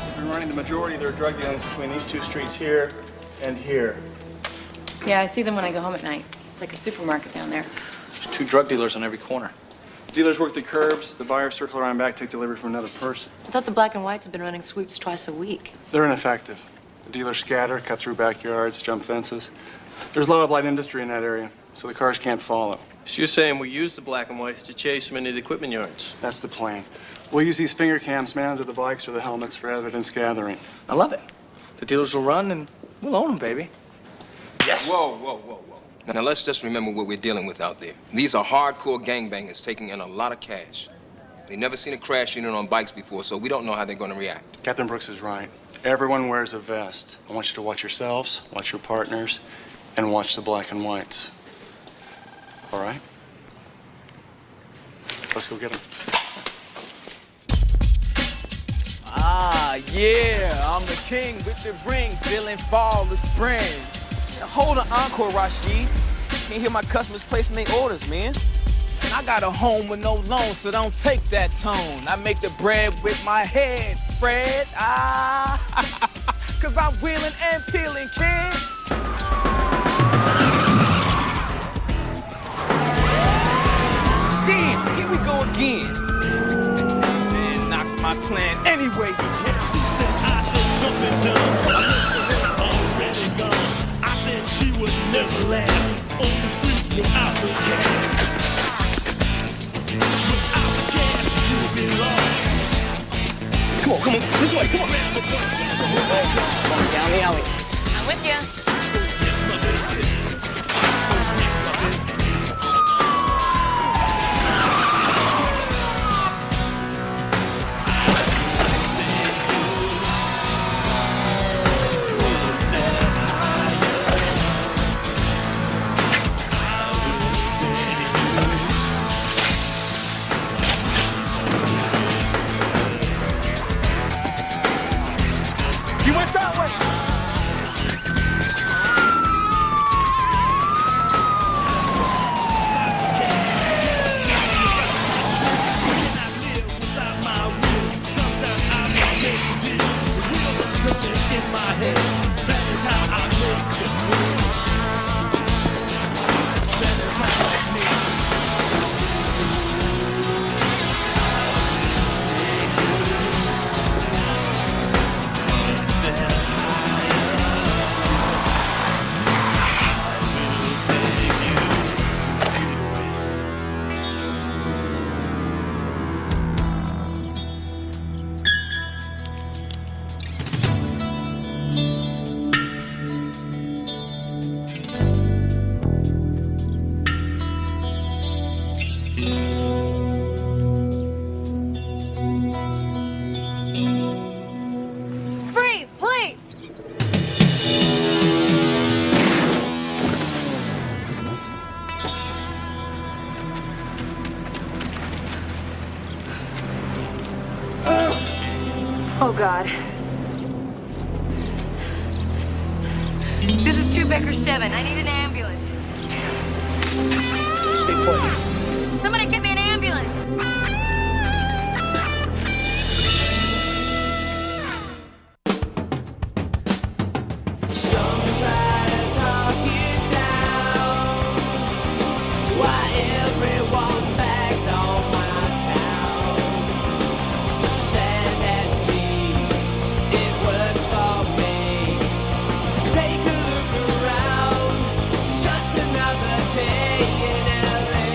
guys have been running the majority of their drug dealings between these two streets here and here. Yeah, I see them when I go home at night. It's like a supermarket down there. There's 2 drug dealers on every corner. The dealers work the curbs, the buyers circle around back, take delivery from another person. I thought the black and whites have been running sweeps twice a week. They're ineffective. The dealers scatter, cut through backyards, jump fences. There's a lot of light industry in that area, so the cars can't follow. So you're saying we use the black and whites to chase them into the equipment yards? That's the plan. We'll use these finger cams mounted to the bikes or the helmets for evidence gathering. I love it. The dealers will run and we'll own them, baby. Yes. Whoa, whoa, whoa, whoa. Now let's just remember what we're dealing with out there. These are hardcore gangbangers taking in a lot of cash. They've never seen a crash unit on bikes before, so we don't know how they're going to react. Captain Brooks is right. Everyone wears a vest. I want you to watch yourselves, watch your partners, and watch the black and whites. All right? Let's go get them. Ah, yeah, I'm the king with the ring, feeling fall of spring. Now, hold an encore, Rashid. Can't hear my customers placing their orders, man. And I got a home with no loan, so don't take that tone. I make the bread with my head, Fred. Ah, cause I'm wheeling and peeling, kid. Damn, here we go again. My plan anyway. She said I said something dumb. I looked at her already gone. I said she would never last on the streets without the cash. Without the cash, you'll be lost. Come on, this way, come on. Down the alley. I'm with you. Yes, my baby. Yes, my baby. Oh, God. This is 2 Becker 7. I need an ambulance. Stay put. Somebody get me an ambulance. Some try to talk you down. Why everyone bags on my town? The sand at sea, it works for me. Take a look around. It's just another day in LA.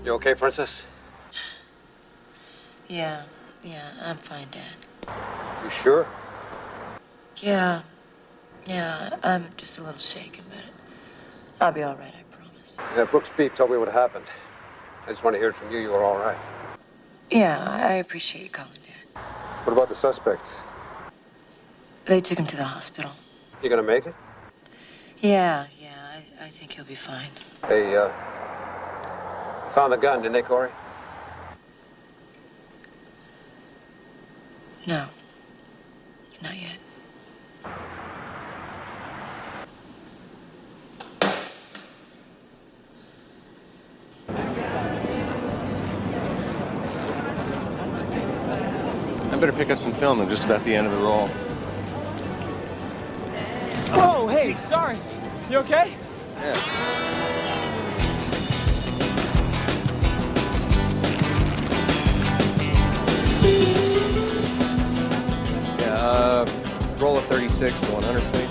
You okay, Princess? Yeah, I'm fine, Dad. You sure? Yeah, I'm just a little shaken, but I'll be all right, I promise. Yeah, Brooks Beef told me what happened. I just want to hear it from you. You were all right. Yeah, I appreciate you calling, Dad. What about the suspects? They took him to the hospital. You gonna make it? Yeah, I think he'll be fine. They, found the gun, didn't they, Corey? No, not yet. I better pick up some film. I'm just about the end of the roll. Whoa, hey, sorry. You okay? Roll of 36 to 100, please.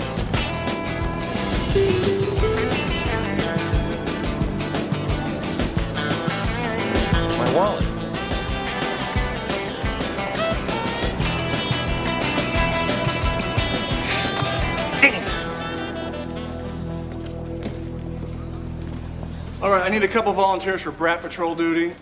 My wallet. All right, I need a couple volunteers for brat patrol duty.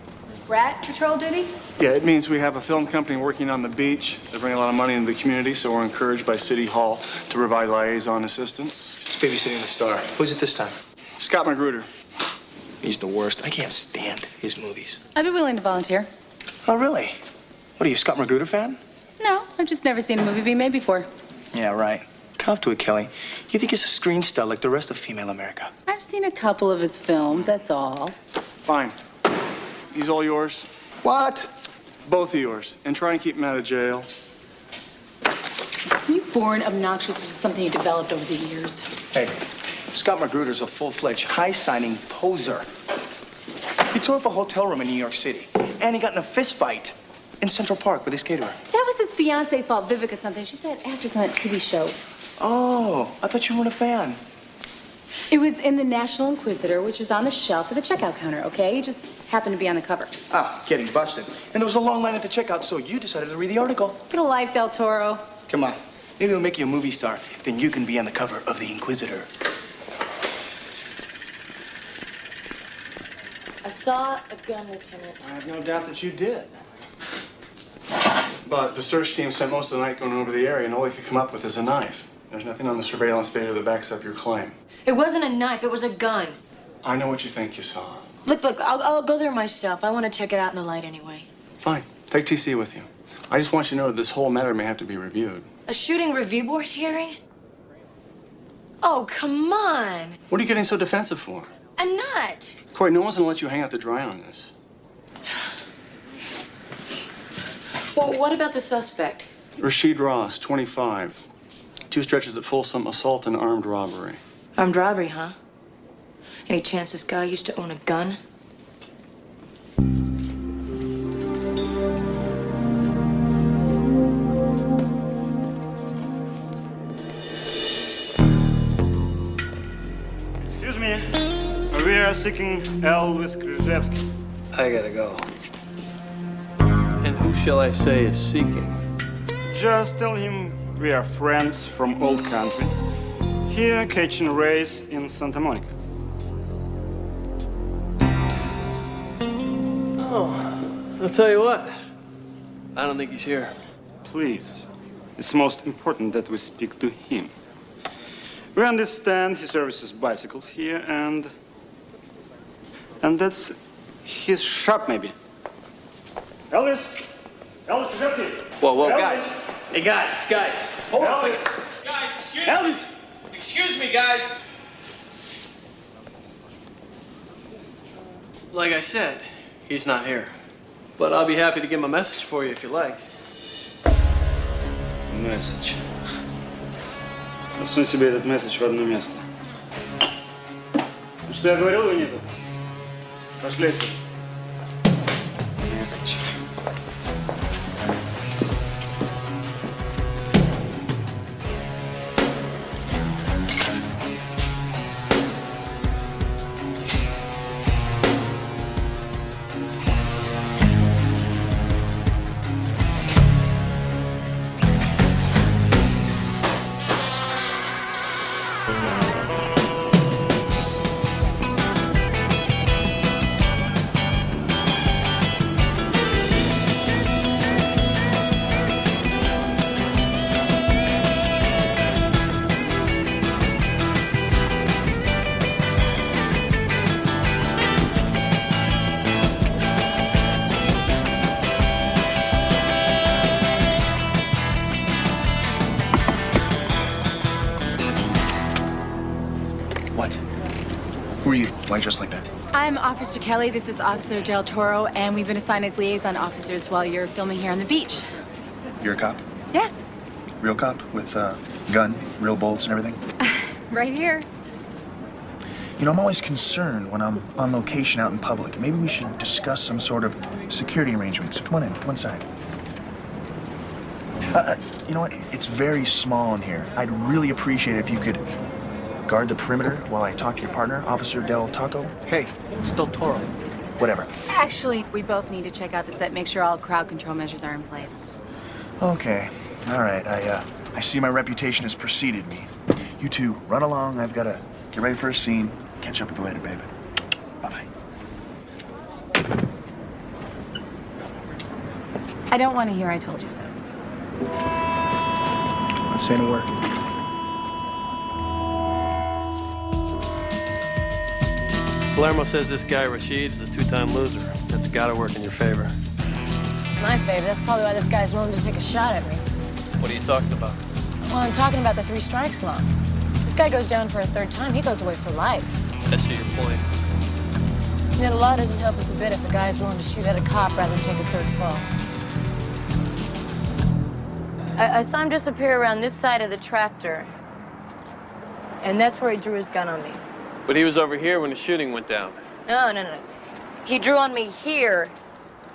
Rat patrol duty? Yeah, it means we have a film company working on the beach. They bring a lot of money into the community, so we're encouraged by City Hall to provide liaison assistance. It's babysitting the star. Who's it this time? Scott Magruder. He's the worst. I can't stand his movies. I'd be willing to volunteer. Oh, really? What are you, a Scott Magruder fan? No, I've just never seen a movie being made before. Yeah, right. Cop to it, Kelly. You think he's a screen star like the rest of female America? I've seen a couple of his films, that's all. Fine. He's all yours. What? Both of yours. And try and keep him out of jail. Were you born obnoxious or just something you developed over the years? Hey, Scott Magruder's a full-fledged, high-signing poser. He tore up a hotel room in New York City, and he got in a fist fight in Central Park with his caterer. That was his fiance's fault, Vivica something. She's that actress on that TV show. Oh, I thought you weren't a fan. It was in the National Inquisitor, which is on the shelf at the checkout counter, okay? It just happened to be on the cover. Ah, getting busted. And there was a long line at the checkout, so you decided to read the article. Get a life, Del Toro. Come on. Maybe we'll make you a movie star. Then you can be on the cover of The Inquisitor. I saw a gun, Lieutenant. I have no doubt that you did. But the search team spent most of the night going over the area, and all they could come up with is a knife. There's nothing on the surveillance video that backs up your claim. It wasn't a knife, it was a gun. I know what you think you saw. Look, I'll go there myself. I want to check it out in the light anyway. Fine. Take TC with you. I just want you to know that this whole matter may have to be reviewed. A shooting review board hearing? Oh, come on. What are you getting so defensive for? I'm not. Corey, no one's gonna let you hang out to dry on this. Well, what about the suspect? Rashid Ross, 25. 2 stretches at Folsom, assault and armed robbery. Armed robbery, huh? Any chance this guy used to own a gun? Excuse me. We are seeking Elvis Krzyzewski. I gotta go. And who shall I say is seeking? Just tell him we are friends from old country. Here catching race in Santa Monica. Oh, I'll tell you what. I don't think he's here. Please. It's most important that we speak to him. We understand he services bicycles here and that's his shop maybe. Elvis Krzyzewski. Whoa, Elvis. guys. Hey, guys. Hold on. Guys, excuse Elvis. Excuse me, guys. Like I said, he's not here. But I'll be happy to give him a message for you if you like. Месседж. Засунь себе этот месседж в одно место. Ну что я говорил, его нету? Пошли отсюда. Месседж. Why just like that? I'm Officer Kelly. This is Officer Del Toro, and we've been assigned as liaison officers while you're filming here on the beach. You're a cop? Yes, Real cop with gun, real bolts and everything? right here. You know, I'm always concerned when I'm on location out in public. Maybe we should discuss some sort of security arrangements. Come on in, come inside. You know what? It's very small in here. I'd really appreciate it if you could guard the perimeter while I talk to your partner, Officer Del Taco. Hey, it's Del Toro. Whatever. Actually, we both need to check out the set, make sure all crowd control measures are in place. Okay. All right. I see my reputation has preceded me. You two, run along. I've got to get ready for a scene. Catch up with you later, baby. Bye-bye. I don't want to hear I told you so. Not saying a word. Palermo says this guy Rashid is a two-time loser. That's gotta work in your favor. It's my favor. That's probably why this guy's willing to take a shot at me. What are you talking about? Well, I'm talking about the 3 strikes law. This guy goes down for a 3rd time. He goes away for life. I see your point. You know, the law doesn't help us a bit if a guy is willing to shoot at a cop rather than take a 3rd fall. I saw him disappear around this side of the tractor. And that's where he drew his gun on me. But he was over here when the shooting went down. No. He drew on me here,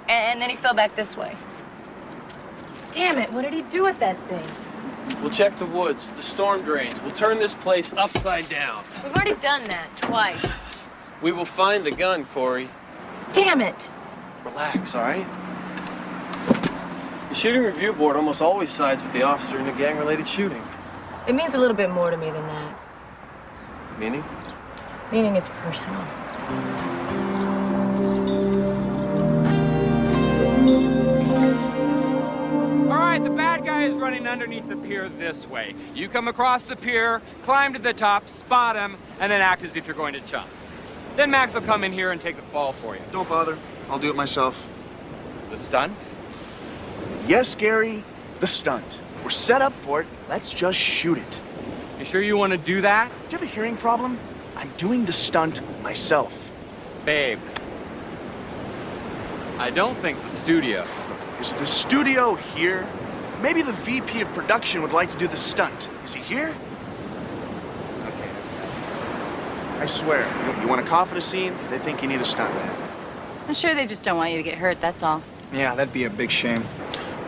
and then he fell back this way. Damn it, what did he do with that thing? We'll check the woods, the storm drains. We'll turn this place upside down. We've already done that twice. We will find the gun, Corey. Damn it! Relax, all right? The shooting review board almost always sides with the officer in a gang-related shooting. It means a little bit more to me than that. Meaning? Meaning it's personal. All right, the bad guy is running underneath the pier this way. You come across the pier, climb to the top, spot him, and then act as if you're going to jump. Then Max will come in here and take the fall for you. Don't bother. I'll do it myself. The stunt? Yes, Gary, the stunt. We're set up for it. Let's just shoot it. You sure you want to do that? Do you have a hearing problem? I'm doing the stunt myself. Babe, I don't think the studio. Is the studio here? Maybe the VP of production would like to do the stunt. Is he here? Okay. I swear, you want to cough at a scene, they think you need a stuntman. I'm sure they just don't want you to get hurt, that's all. Yeah, that'd be a big shame.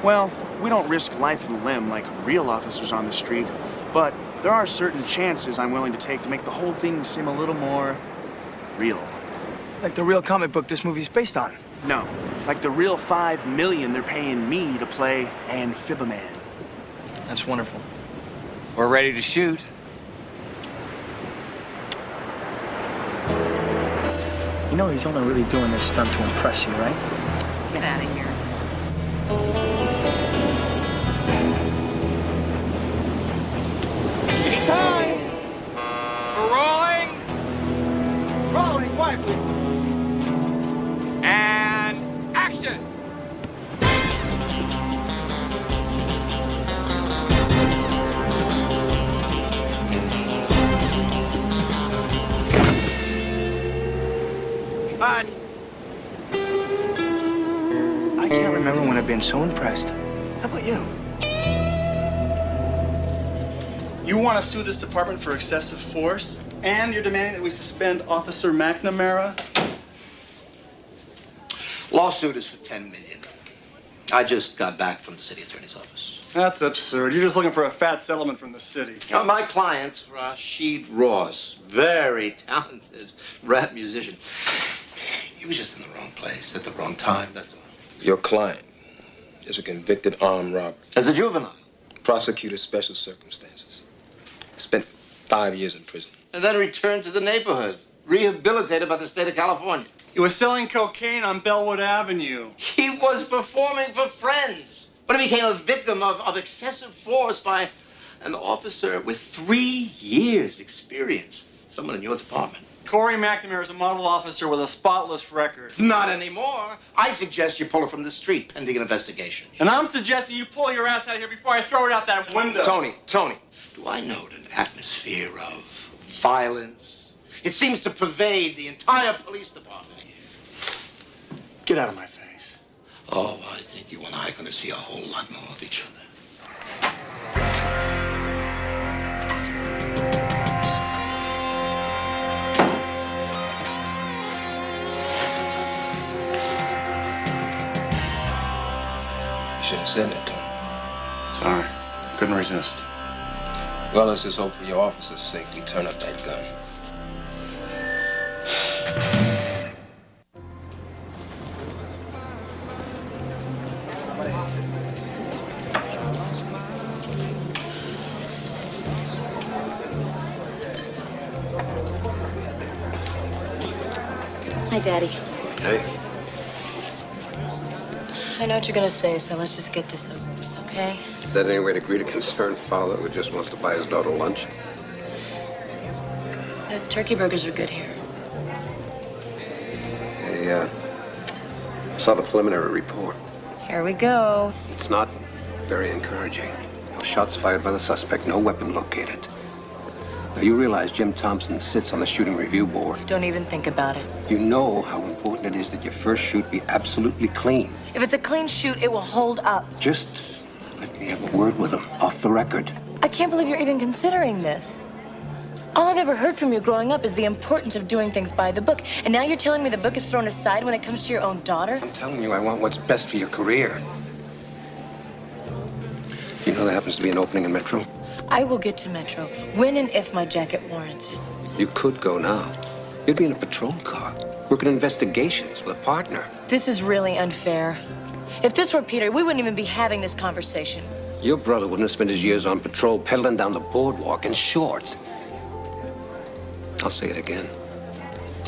Well, we don't risk life and limb like real officers on the street, but there are certain chances I'm willing to take to make the whole thing seem a little more real. Like the real comic book this movie's based on. No, like the real $5 million they're paying me to play Amphibian. That's wonderful. We're ready to shoot. You know he's only really doing this stunt to impress you, right? Get out of here. Anytime! We're rolling. Rolling, quiet, please. And action! Cut. I can't remember when I've been so impressed. How about you? You want to sue this department for excessive force, and you're demanding that we suspend Officer McNamara? Lawsuit is for $10 million. I just got back from the city attorney's office. That's absurd. You're just looking for a fat settlement from the city. My client, Rashid Ross, very talented rap musician. He was just in the wrong place at the wrong time, that's all. Your client is a convicted armed robber. As a juvenile. Prosecuted special circumstances. Spent 5 years in prison. And then returned to the neighborhood, rehabilitated by the state of California. He was selling cocaine on Bellwood Avenue. He was performing for friends, but he became a victim of excessive force by an officer with 3 years experience. Someone in your department. Corey McNamara is a model officer with a spotless record. Not anymore. I suggest you pull her from the street pending an investigation. And I'm suggesting you pull your ass out of here before I throw it out that window. Tony. Do I note an atmosphere of violence, It seems to pervade the entire police department here. Get out of my face. Oh, I think you and I are going to see a whole lot more of each other. You should have said that to him. Sorry. Couldn't resist. Well, let's just hope for your officer's sake we turn up that gun. Hi, Daddy. Hey. I know what you're gonna say, so let's just get this over with, okay? Is that any way to greet a concerned father who just wants to buy his daughter lunch? The turkey burgers are good here. Hey, saw the preliminary report. Here we go. It's not very encouraging. No shots fired by the suspect, no weapon located. Now, you realize Jim Thompson sits on the shooting review board. Don't even think about it. You know how important it is that your first shoot be absolutely clean. If it's a clean shoot, it will hold up. Just let me have a word with him, off the record. I can't believe you're even considering this. All I've ever heard from you growing up is the importance of doing things by the book. And now you're telling me the book is thrown aside when it comes to your own daughter? I'm telling you, I want what's best for your career. You know there happens to be an opening in Metro? I will get to Metro when and if my jacket warrants it. You could go now. You'd be in a patrol car, working investigations with a partner. This is really unfair. If this were Peter, we wouldn't even be having this conversation. Your brother wouldn't have spent his years on patrol pedaling down the boardwalk in shorts. I'll say it again.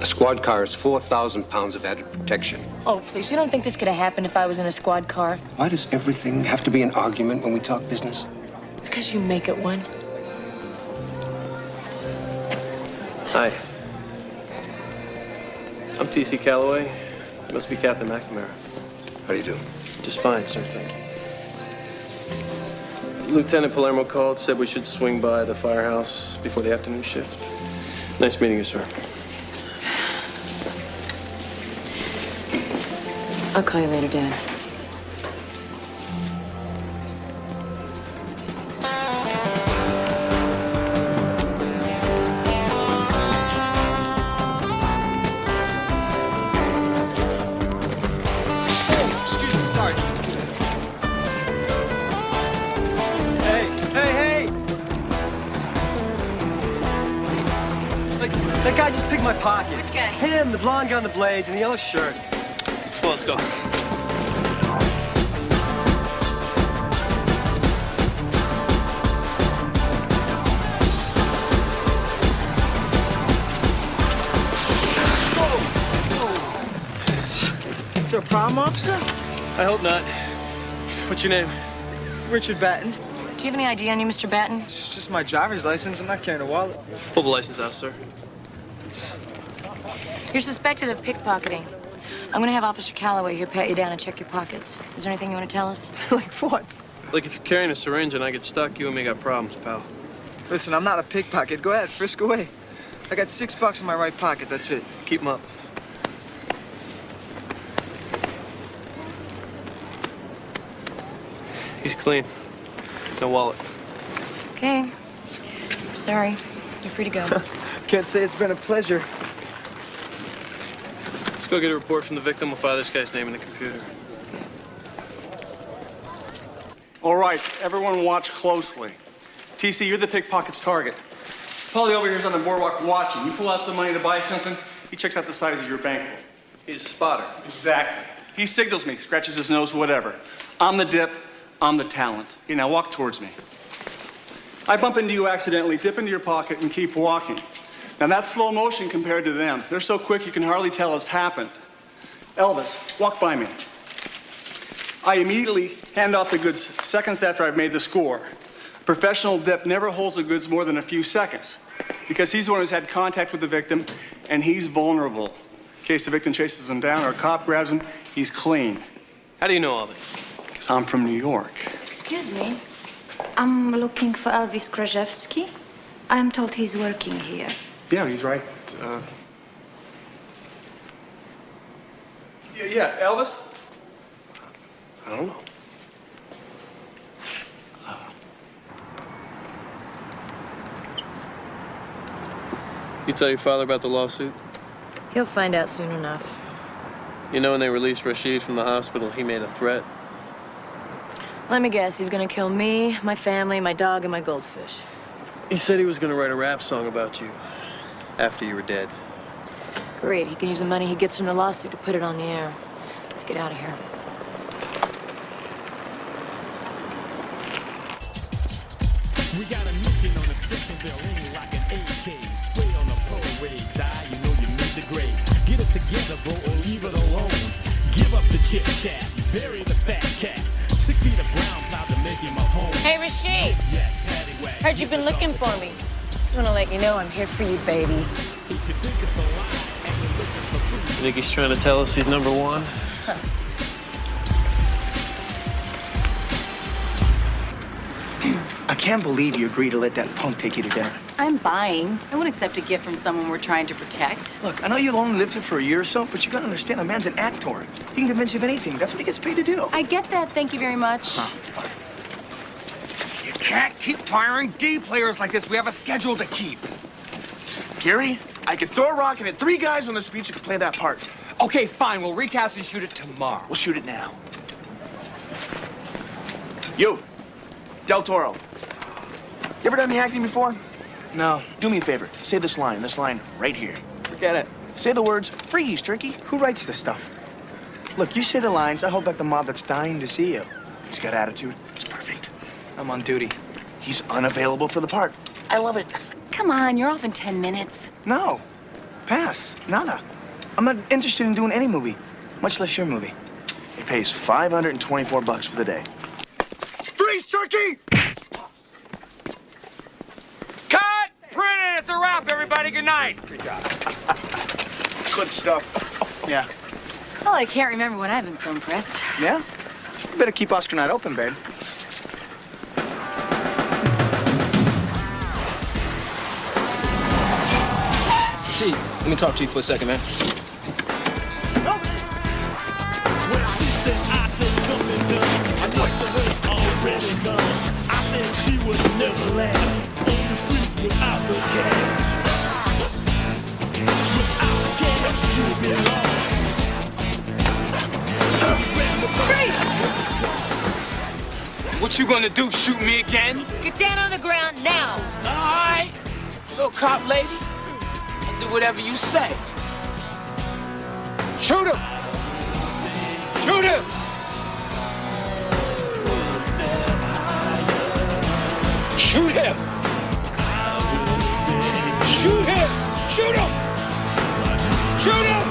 A squad car is 4,000 pounds of added protection. Oh, please, you don't think this could have happened if I was in a squad car? Why does everything have to be an argument when we talk business? Because you make it one. Hi. I'm T.C. Calloway. You must be Captain McNamara. How do you do? Just fine, sir, thank you. Lieutenant Palermo called, said we should swing by the firehouse before the afternoon shift. Nice meeting you, sir. I'll call you later, Dad. That guy just picked my pocket. Which guy? Him, the blonde guy on the blades, and the yellow shirt. Well, let's go. Is there a problem, officer? I hope not. What's your name? Richard Batten. Do you have any ID on you, Mr. Batten? It's just my driver's license. I'm not carrying a wallet. Pull the license out, sir. You're suspected of pickpocketing. I'm gonna have Officer Calloway here pat you down and check your pockets. Is there anything you want to tell us? Like what? Like, if you're carrying a syringe and I get stuck, you and me got problems, pal. Listen, I'm not a pickpocket. Go ahead, frisk away. I got $6 in my right pocket, that's it. Keep them up. He's clean. No wallet. Okay. I'm sorry. You're free to go. Can't say it's been a pleasure. Let's go get a report from the victim. We'll file this guy's name in the computer. All right, everyone watch closely. TC, you're the pickpocket's target. Paulie over here's on the boardwalk watching. You pull out some money to buy something, he checks out the size of your bankroll. He's a spotter. Exactly. He signals me, scratches his nose, whatever. I'm the dip, I'm the talent. Okay, now walk towards me. I bump into you accidentally, dip into your pocket, and keep walking. Now that's slow motion compared to them. They're so quick you can hardly tell it's happened. Elvis, walk by me. I immediately hand off the goods seconds after I've made the score. A professional dip never holds the goods more than a few seconds because he's the one who's had contact with the victim and he's vulnerable. In case the victim chases him down or a cop grabs him, he's clean. How do you know all this? Because I'm from New York. Excuse me. I'm looking for Elvis Krajewski. I'm told he's working here. Yeah, he's right. Yeah, Elvis? I don't know. You tell your father about the lawsuit? He'll find out soon enough. You know when they released Rashid from the hospital, he made a threat? Let me guess, he's gonna kill me, my family, my dog, and my goldfish. He said he was gonna write a rap song about you after you were dead. Great, he can use the money he gets from the lawsuit to put it on the air. Let's get out of here. We got a mission on the second bell ringing like an AK. Spray on the parade, die, you know you made the grade. Get it together, bro, or leave it alone. Give up the chit chat, bury the fat cat. 6 feet of ground, proud to make him a home. Hey, Rashid. Yeah, paddy whack. Heard you've been looking for me. Just want to let you know I'm here for you, baby. You think he's trying to tell us he's number one? I can't believe you agreed to let that punk take you to dinner. I'm buying. I wouldn't accept a gift from someone we're trying to protect. Look, I know you've only lived here for a year or so, but you gotta understand, a man's an actor. He can convince you of anything. That's what he gets paid to do. I get that. Thank you very much. You can't keep firing D players like this. We have a schedule to keep. Gary, I could throw a rock and hit 3 guys on the street who could play that part. Okay, fine. We'll recast and shoot it tomorrow. We'll shoot it now. You, Del Toro. You ever done the acting before? No. Do me a favor. Say this line right here. Forget it. Say the words, freeze, turkey. Who writes this stuff? Look, you say the lines, I hold back the mob that's dying to see you. He's got attitude. It's perfect. I'm on duty. He's unavailable for the part. I love it. Come on, you're off in 10 minutes. No. Pass. Nada. I'm not interested in doing any movie, much less your movie. It pays $524 for the day. Freeze, turkey! Cut! Print it at the wrap, everybody. Good night. Good job. Good stuff. Yeah. Well, I can't remember when I've been so impressed. Yeah? You better keep Oscar night open, babe. See, let me talk to you for a second, man. When she said I said something dumb, I looked at her already gone. I said she would never laugh on the streets without the cash. Without the cash, you would be lost. What you gonna do, shoot me again? Get down on the ground now. All right, little cop lady. I'll do whatever you say. Shoot him! Shoot him! Shoot him! Shoot him! Shoot him! Shoot him!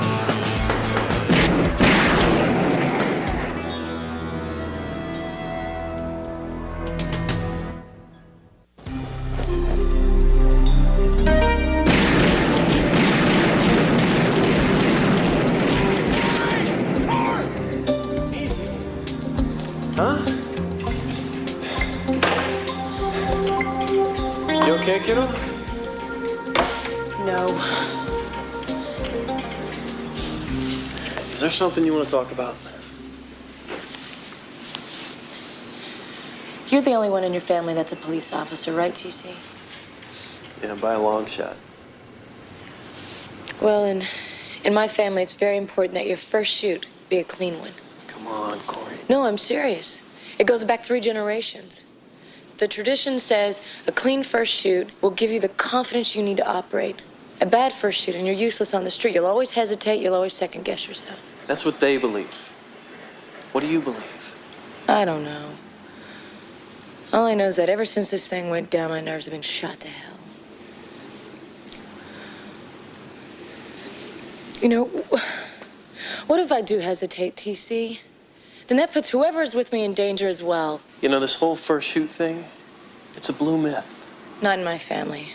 Huh? You okay, kiddo? No. Is there something you want to talk about? You're the only one in your family that's a police officer, right, TC? Yeah, by a long shot. Well, in my family, it's very important that your first shoot be a clean one. Come on, Corey. No, I'm serious. It goes back 3 generations. The tradition says a clean first shoot will give you the confidence you need to operate. A bad first shoot and you're useless on the street. You'll always hesitate, you'll always second guess yourself. That's what they believe. What do you believe? I don't know. All I know is that ever since this thing went down, my nerves have been shot to hell. You know, what if I do hesitate, TC? Then that puts whoever is with me in danger as well. You know, this whole first shoot thing, it's a blue myth. Not in my family.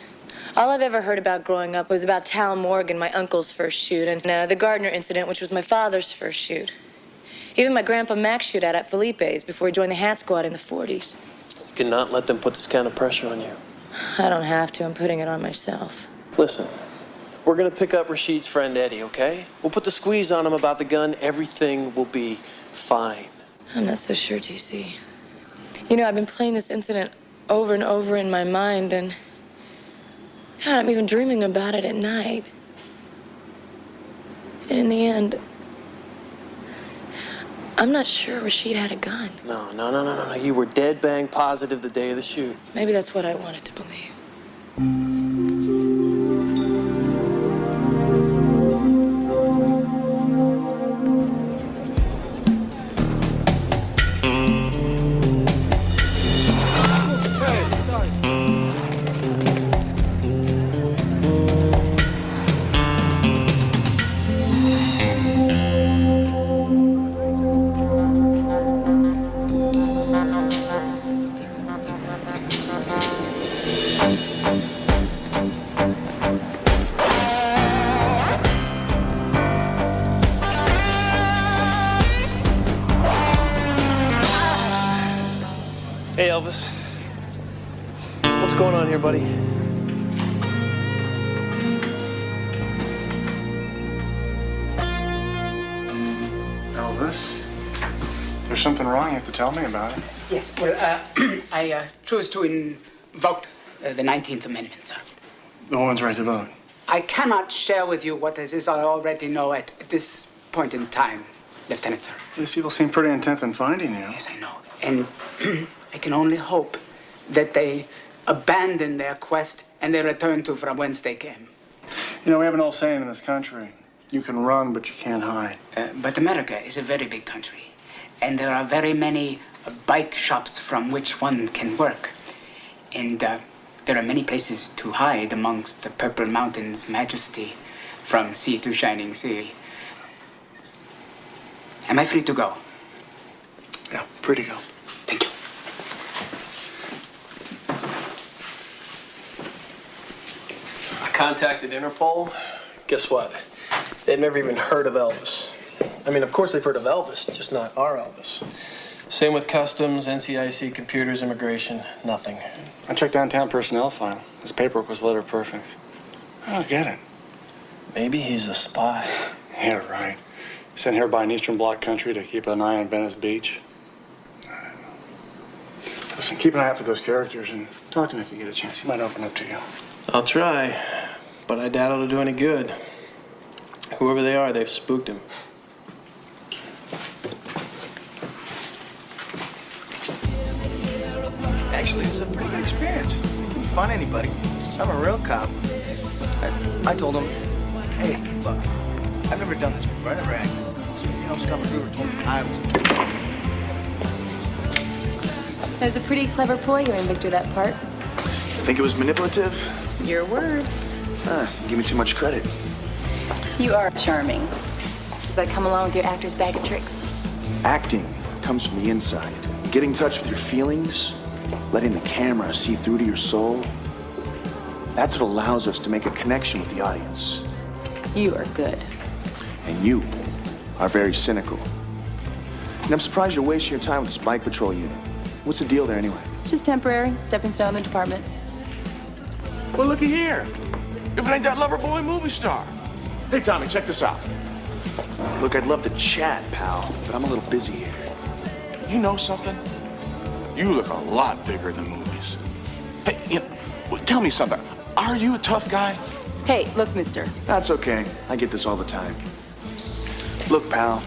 All I've ever heard about growing up was about Tal Morgan, my uncle's first shoot, and the Gardner incident, which was my father's first shoot. Even my grandpa Max shoot out at Felipe's before he joined the Hat Squad in the 40s. You cannot let them put this kind of pressure on you. I don't have to. I'm putting it on myself. Listen, We're gonna pick up Rashid's friend Eddie, okay? We'll put the squeeze on him about the gun. Everything will be fine. I'm not so sure, TC. You know, I've been playing this incident over and over in my mind, and God, I'm even dreaming about it at night. And in the end, I'm not sure Rashid had a gun. No. You were dead bang positive the day of the shoot. Maybe that's what I wanted to believe. Hey, Elvis. What's going on here, buddy? Elvis, there's something wrong. You have to tell me about it. Yes, well, I choose to invoke the 19th Amendment, sir. The woman's right to vote. I cannot share with you what it is I already know at this point in time, Lieutenant, sir. These people seem pretty intent on finding you. Yes, I know. And I can only hope that they abandon their quest and they return to from whence they came. You know, we have an old saying in this country. You can run, but you can't hide. But America is a very big country, and there are very many bike shops from which one can work. And there are many places to hide amongst the Purple Mountains' majesty from sea to shining sea. Am I free to go? Yeah, free to go. Thank you. I contacted Interpol. Guess what? They've never even heard of Elvis. I mean, of course they've heard of Elvis, just not our Elvis. Same with customs, NCIC, computers, immigration, nothing. I checked downtown personnel file. His paperwork was letter perfect. I don't get it. Maybe he's a spy. Yeah, right. Sent here by an Eastern Bloc country to keep an eye on Venice Beach. Listen, keep an eye out for those characters and talk to me if you get a chance. He might open up to you. I'll try, but I doubt it'll do any good. Whoever they are, they've spooked him. Actually, it was a pretty good experience. I couldn't find anybody since I'm a real cop. I told him, hey, look, I've never done this before. I never acted. You know, Scott McGruder told me I was. That was a pretty clever ploy giving Victor that part. Think it was manipulative? Your word. You give me too much credit. You are charming. Does that come along with your actor's bag of tricks? Acting comes from the inside. Getting in touch with your feelings, letting the camera see through to your soul, that's what allows us to make a connection with the audience. You are good. And you are very cynical. And I'm surprised you're wasting your time with this bike patrol unit. What's the deal there anyway? It's just temporary. Stepping stone in the department. Well, looky here. If it ain't that lover boy movie star. Hey, Tommy, check this out. Look, I'd love to chat, pal, but I'm a little busy here. You know something? You look a lot bigger than movies. Hey, well, tell me something. Are you a tough guy? Hey, look, mister. That's okay. I get this all the time. Look, pal,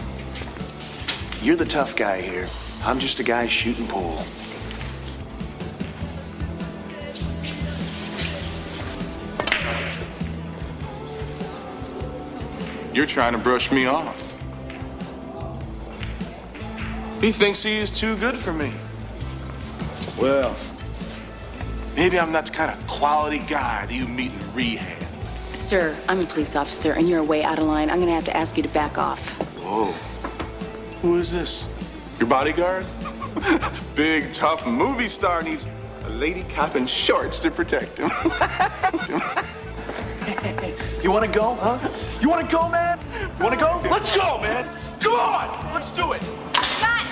you're the tough guy here. I'm just a guy shooting pool. You're trying to brush me off. He thinks he is too good for me. Well, maybe I'm not the kind of quality guy that you meet in rehab. Sir, I'm a police officer, and you're way out of line. I'm gonna have to ask you to back off. Whoa. Who is this? Your bodyguard? Big, tough movie star needs a lady cop in shorts to protect him. You want to go, huh? You want to go, man? You want to go? Let's go, man. Come on. Let's do it. Scott!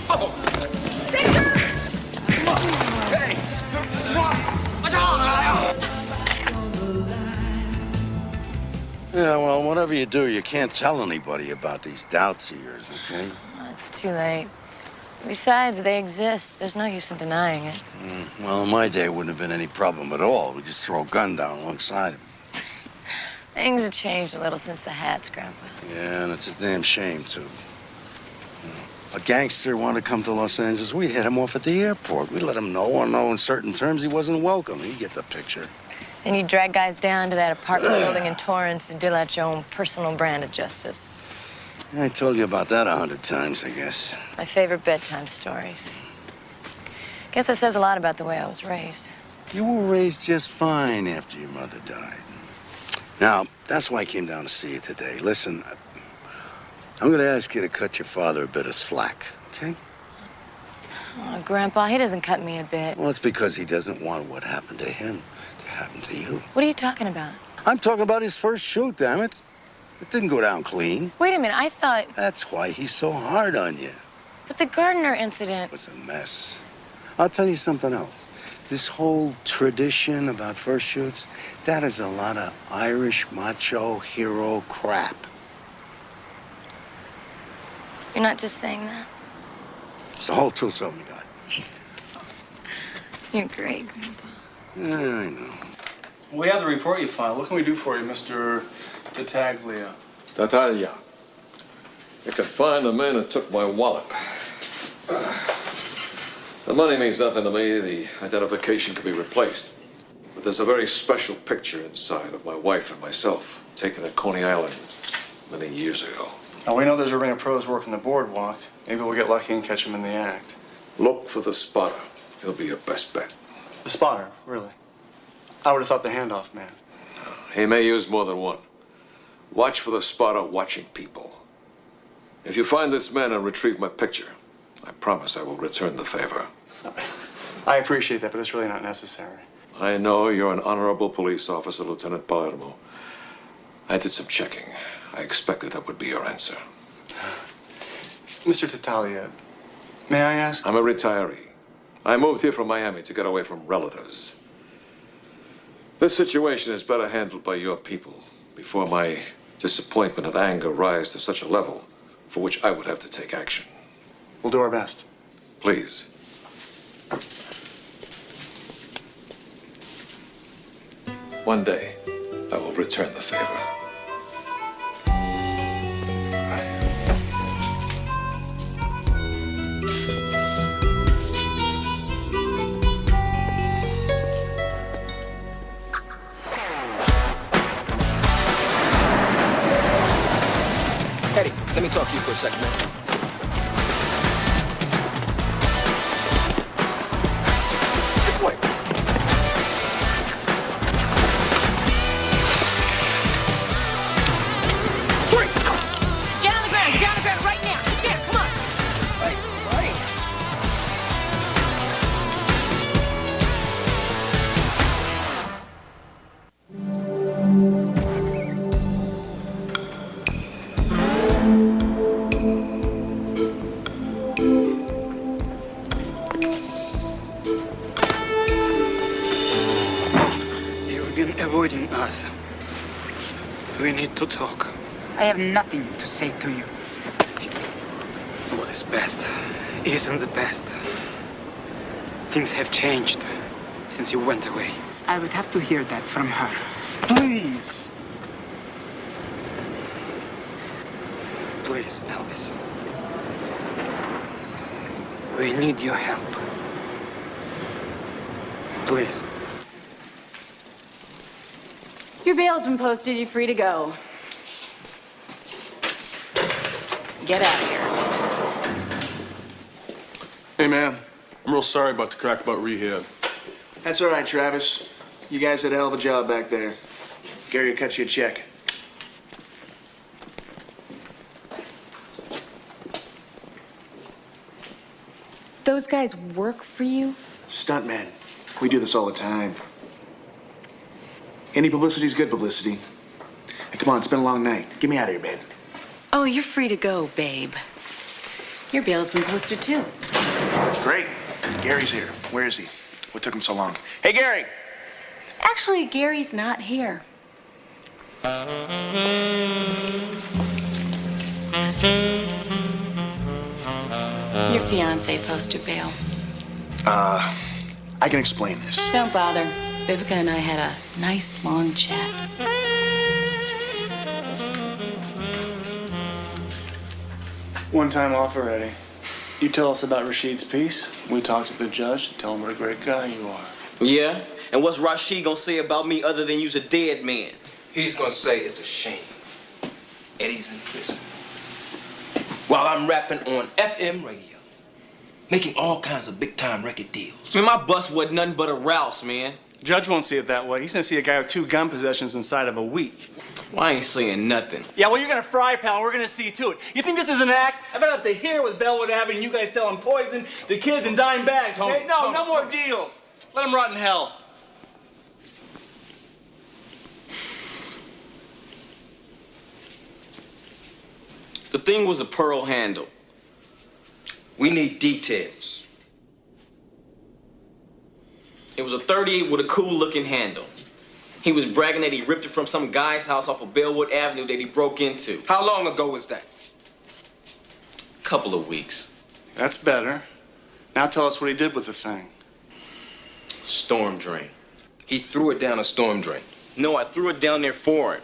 Oh. Victor! Come on. Hey. Come on. What's on? whatever you do, you can't tell anybody about these doubts of yours, okay? Oh, it's too late. Besides, they exist. There's no use in denying it. Well, in my day, it wouldn't have been any problem at all. We just throw a gun down alongside him. Things have changed a little since the hats, Grandpa. Yeah, and it's a damn shame, too. A gangster wanted to come to Los Angeles, we'd hit him off at the airport. We'd let him know, in certain terms, he wasn't welcome. He'd get the picture. Then you drag guys down to that apartment building in Torrance and deal out your own personal brand of justice. I told you about that 100 times, I guess. My favorite bedtime stories. Guess that says a lot about the way I was raised. You were raised just fine after your mother died. Now, that's why I came down to see you today. Listen, I'm going to ask you to cut your father a bit of slack, okay? Oh, Grandpa, he doesn't cut me a bit. Well, it's because he doesn't want what happened to him to happen to you. What are you talking about? I'm talking about his first shoot, damn it. It didn't go down clean. Wait a minute, I thought... That's why he's so hard on you. But the Gardner incident... It was a mess. I'll tell you something else. This whole tradition about first shoots, that is a lot of Irish macho hero crap. You're not just saying that? It's the whole truth, something you got. You're great, Grandpa. Yeah, I know. We have the report you filed. What can we do for you, Mr. Tattaglia? Tattaglia. I could find the man who took my wallet. The money means nothing to me. The identification could be replaced. But there's a very special picture inside of my wife and myself, taken at Coney Island many years ago. Now, we know there's a ring of pros working the boardwalk. Maybe we'll get lucky and catch him in the act. Look for the spotter. He'll be your best bet. The spotter, really? I would have thought the handoff man. He may use more than one. Watch for the spotter watching people. If you find this man and retrieve my picture, I promise I will return the favor. I appreciate that, but it's really not necessary. I know you're an honorable police officer, Lieutenant Palermo. I did some checking. I expected that would be your answer. Mr. Tattaglia, may I ask? I'm a retiree. I moved here from Miami to get away from relatives. This situation is better handled by your people before my disappointment and anger rise to such a level for which I would have to take action. We'll do our best. Please. One day, I will return the favor. Eddie, let me talk to you for a second, man. Avoiding us. We need to talk. I have nothing to say to you. What is best isn't the best. Things have changed since you went away. I would have to hear that from her. Please. Please, Elvis. We need your help. Please. Your bail's been posted. You're free to go. Get out of here. Hey, man. I'm real sorry about the crack about rehab. That's all right, Travis. You guys did a hell of a job back there. Gary will cut you a check. Those guys work for you? Stuntman. We do this all the time. Any publicity's good publicity. Hey, come on, it's been a long night. Get me out of here, babe. Oh, you're free to go, babe. Your bail's been posted, too. Great. Gary's here. Where is he? What took him so long? Hey, Gary! Actually, Gary's not here. Your fiance posted bail. I can explain this. Don't bother. Vivica and I had a nice long chat. One time off already. You tell us about Rashid's piece. We talk to the judge and tell him what a great guy you are. Yeah? And what's Rashid gonna say about me other than you's a dead man? He's gonna say it's a shame. Eddie's in prison. While I'm rapping on FM radio, making all kinds of big-time record deals. Man, my bus wasn't nothing but a rouse, man. Judge won't see it that way. He's gonna see a guy with 2 gun possessions inside of a week. Well, I ain't saying nothing. Yeah, well, you're gonna fry, pal. We're gonna see to it. You think this is an act? I've been up to here with Bellwood Avenue, you guys selling poison to kids in dime bags, okay? No more deals. Let them rot in hell. The thing was a pearl handle. We need details. It was a 38 with a cool-looking handle. He was bragging that he ripped it from some guy's house off of Bellwood Avenue that he broke into. How long ago was that? Couple of weeks. That's better. Now tell us what he did with the thing. Storm drain. He threw it down a storm drain. No, I threw it down there for him.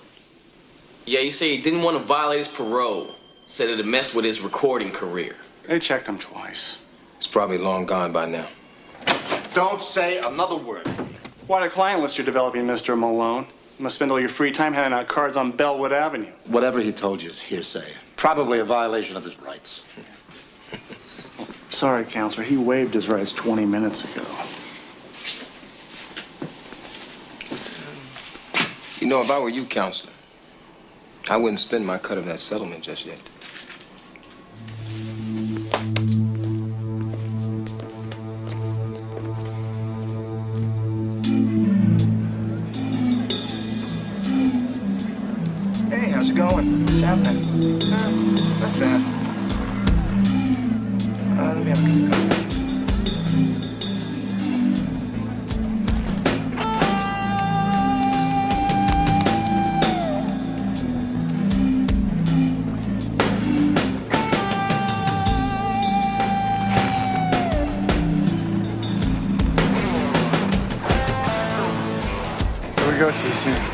Yeah, he said he didn't want to violate his parole. Said it'd mess with his recording career. They checked him twice. It's probably long gone by now. Don't say another word. Quite a client list you're developing, Mr. Malone. You must spend all your free time handing out cards on Bellwood Avenue. Whatever he told you is hearsay. Probably a violation of his rights. Sorry, counselor. He waived his rights 20 minutes ago. You know, if I were you, counselor, I wouldn't spend my cut of that settlement just yet. Hey, how's it going? What's happening? Not bad. Let me have a cup of coffee. Here we go, TC.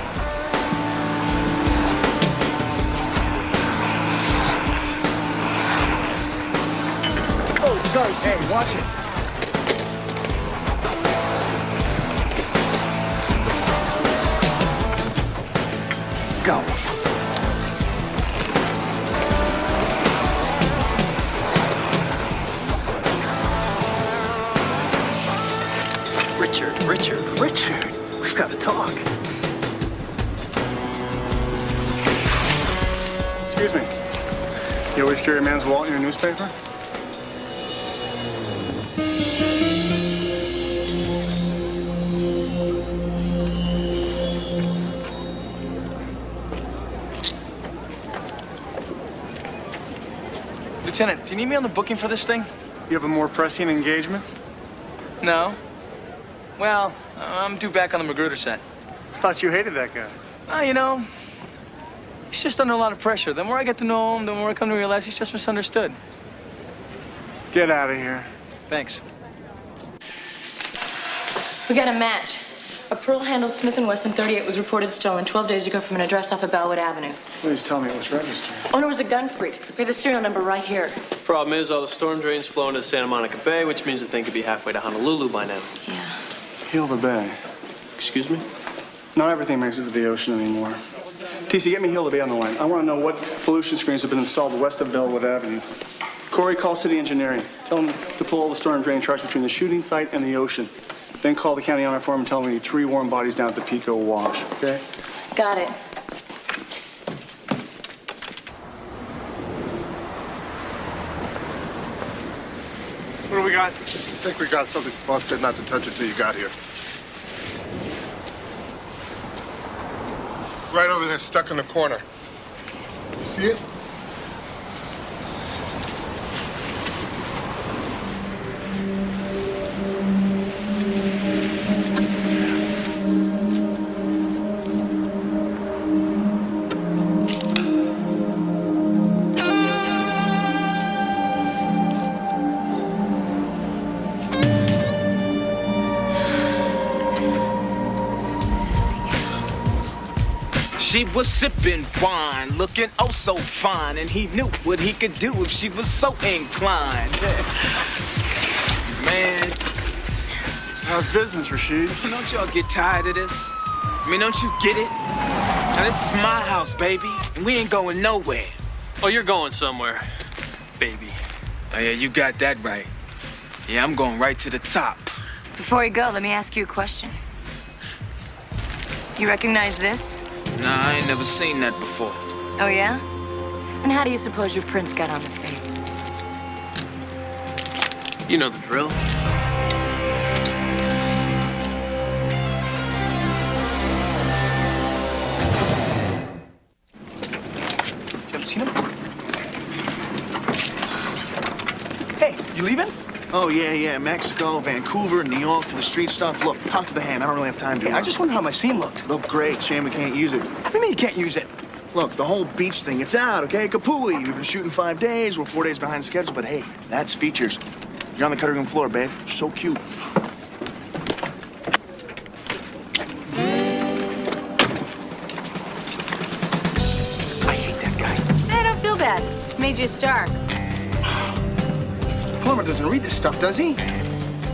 Guys, hey, watch it. Go. Richard, we've got to talk. Excuse me. You always carry a man's wallet in your newspaper? Lieutenant, do you need me on the booking for this thing? You have a more pressing engagement? No. Well, I'm due back on the Magruder set. I thought you hated that guy. You know, he's just under a lot of pressure. The more I get to know him, the more I come to realize he's just misunderstood. Get out of here. Thanks. We got a match. A pearl handled Smith & Wesson 38 was reported stolen 12 days ago from an address off of Bellwood Avenue. Please tell me it was registered. Owner was a gun freak. We have the serial number right here. Problem is, all the storm drains flow into Santa Monica Bay, which means the thing could be halfway to Honolulu by now. Yeah. Heal the bay. Excuse me? Not everything makes it to the ocean anymore. TC, get me Heal the Bay on the line. I want to know what pollution screens have been installed west of Bellwood Avenue. Corey, call City Engineering. Tell them to pull all the storm drain charts between the shooting site and the ocean. Then call the county honor form and tell them we need 3 warm bodies down at the Pico Wash, okay? Got it. What do we got? I think we got something. Boss said not to touch it till you got here. Right over there, stuck in the corner. You see it? She was sipping wine, looking oh so fine, and he knew what he could do if she was so inclined. Man. How's business, Rashid? Don't y'all get tired of this? I mean, don't you get it? Now, this is my house, baby, and we ain't going nowhere. Oh, you're going somewhere, baby. Oh, yeah, you got that right. Yeah, I'm going right to the top. Before you go, let me ask you a question. You recognize this? Nah, I ain't never seen that before. Oh, yeah? And how do you suppose your prince got on the thing? You know the drill. You haven't seen him? Hey, you leaving? Oh, yeah. Mexico, Vancouver, New York for the street stuff. Look, talk to the hand. I don't really have time to. Yeah, I just wonder how my scene looked. Looked great. Shame we can't use it. What do you mean you can't use it? Look, the whole beach thing, it's out, okay? Kapui. We've been shooting 5 days. We're 4 days behind schedule, but hey, that's features. You're on the cutting room floor, babe. You're so cute. I hate that guy. Hey, don't feel bad. Made you a star. Plumber doesn't read this stuff, does he?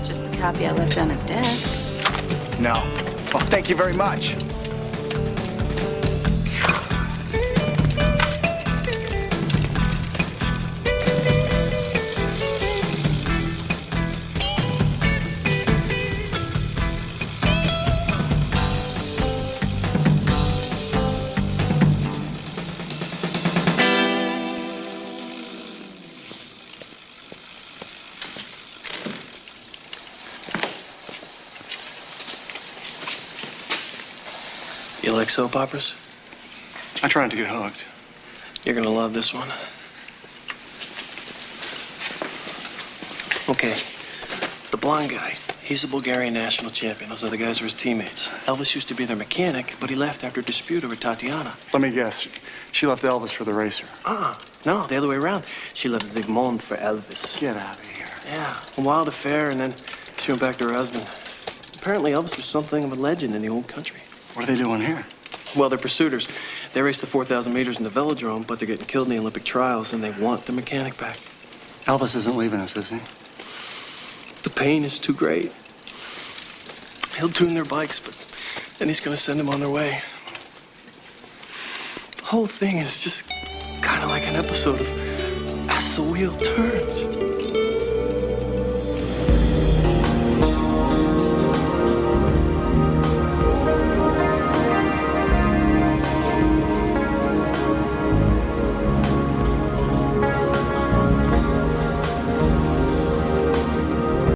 Just the copy I left on his desk. No. Well, thank you very much. You like soap operas? I try not to get hooked. You're gonna love this one. Okay, the blonde guy, he's a Bulgarian national champion. Those other guys are his teammates. Elvis used to be their mechanic, but he left after a dispute over Tatiana. Let me guess. She left Elvis for the racer. No, the other way around. She left Zygmunt for Elvis. Get out of here. Yeah, a wild affair, and then she went back to her husband. Apparently Elvis was something of a legend in the old country. What are they doing here? Well, they're pursuiters. They race the 4,000 meters in the velodrome, but they're getting killed in the Olympic trials, and they want the mechanic back. Elvis isn't leaving us, is he? The pain is too great. He'll tune their bikes, but then he's gonna send them on their way. The whole thing is just kind of like an episode of As the Wheel Turns.